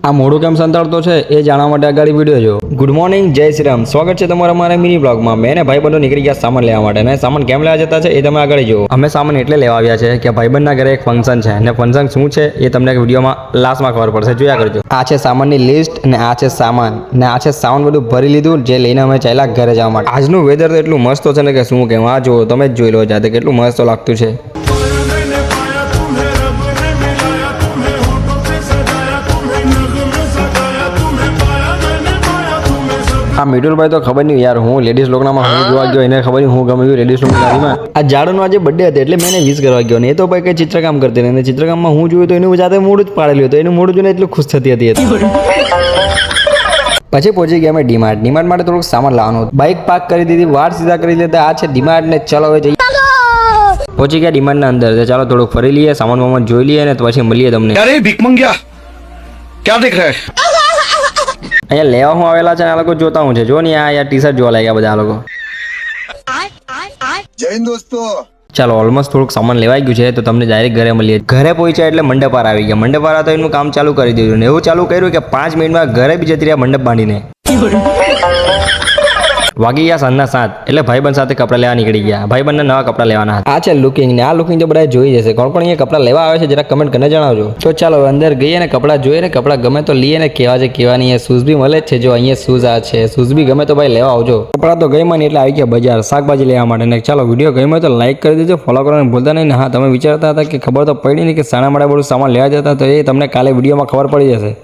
આ મોડું કેમ સંતાડતો છે એ જાણવા માટે આગળ વિડીયો જો. ગુડ મોર્નિંગ, જય શ્રી રામ. સ્વાગત છે તમારા અમારા મિની બ્લોગમાં. મેં ને ભાઈબંધો નીકળી ગયા સામાન લેવા માટે, અને સામાન કેમ લેવા જતા છે એ તમે આગળ જુઓ. અમે સામાન એટલે લેવા આવ્યા છે કે ભાઈબંધના ઘરે એક ફંક્શન છે, અને ફંક્શન શું છે એ તમને વિડીયોમાં લાસ્ટમાં ખબર પડશે, જોયા કરજો. આ છે સામાનની લિસ્ટ, અને આ છે સામાન, અને આ છે સામાન બધું ભરી લીધું, જે લઈને અમે ચાલ્યા ઘરે જવા માટે. આજનું વેધર તો એટલું મસ્ત છે ને કે શું કહેવું. આ જુઓ, તમે જ જોઈ લો જાતે કેટલું મસ્ત લાગતું છે. આ મિતુલભાઈ તો ખબર નહીં યાર, હું લેડીઝ લોકનામાં હું જોવા ગયો, એને ખબર નહીં હું ગમ્યું લેડીઝ લોકની ગાડીમાં. આ જાડોનો આજે બર્થડે હતો એટલે મેં એને વિશ કરવા ગયો, ને એ તો ભાઈ કંઈ ચિત્રકામ કરતી નહીં, અને ચિત્રકામમાં હું જોયું તો એનું જાતે મોઢું જ પાડેલું હતું, એનું મોઢું જોઈને એટલું ખુશ થતી હતી. પછી પહોંચી ગયા અમે ડીમાર્ટ. ડીમાર્ટ માટે થોડુંક સામાન લાવવાનું હતું. બાઇક પાર્ક કરી દીધી, વાળ સીધા કરી લેતા. આ છે ડીમાર્ટ, ને ચાલો હવે જઈએ. પહોંચી ગયા ડીમાર્ટના અંદર, ચાલો થોડુંક ફરી લઈએ, સામાન વામાન જોઈ લઈએ, અને પછી મળીએ તમને. અરે ભીખ મંગ્યા ક્યાં દેખ રહે? અહીંયા લેવા હું આવેલા છે, આ લોકો જોતા હું છે. જો ને આ યાર ટી શર્ટ જોવા લાગ્યા બધા આ લોકો. જય હિન્દ દોસ્તો. ચાલો ઓલમોસ્ટ થોડુંક સામાન લેવાઈ ગયું છે, તો તમને ડાયરેક્ટ ઘરે મળીએ. ઘરે પહોંચ્યા એટલે મંડપાર આવી ગયા. મંડપાર તો એનું કામ ચાલુ કરી દીધું, ને એવું ચાલુ કર્યું કે 5 મિનિટમાં ઘરે બી જતી રહ્યા મંડપ બાંધીને. વાગી ગયા સાંજના 7, એટલે ભાઈબંધ સાથે કપડાં લેવા નીકળી ગયા. ભાઈબંધને નવા કપડાં લેવાના હતા. આ છે લુકિંગ, ને આ લુકિંગ તો બધા જોઈ જશે. કોણ કોણ અહીંયા કપડાં લેવા આવે છે જરા કમેન્ટ કરીને જણાવજો. તો ચાલો અંદર ગઈએ, ને કપડાં જોઈએ, ને કપડાં ગમે તો લઈએ, ને કેવા છે કેવા નહીં. શૂઝ બી મળે જ છે. જો અહીંયા શૂઝ આ છે, શૂઝ બી ગમે તો ભાઈ લેવા આવજો. કપડાં તો ગઈ મને એટલે આવી ગયા બજાર શાકભાજી લેવા માટે. ને ચાલો વિડીયો ગમ્યો તો લાઈક કરી દેજો, ફોલો કરવાનું ભૂલતા નહીં. હા, તમે વિચારતા હતા કે ખબર તો પડી નહીં કે શાના માટે બધું સામાન લેવા જતા, તો એ તમને કાલે વિડીયોમાં ખબર પડી જશે.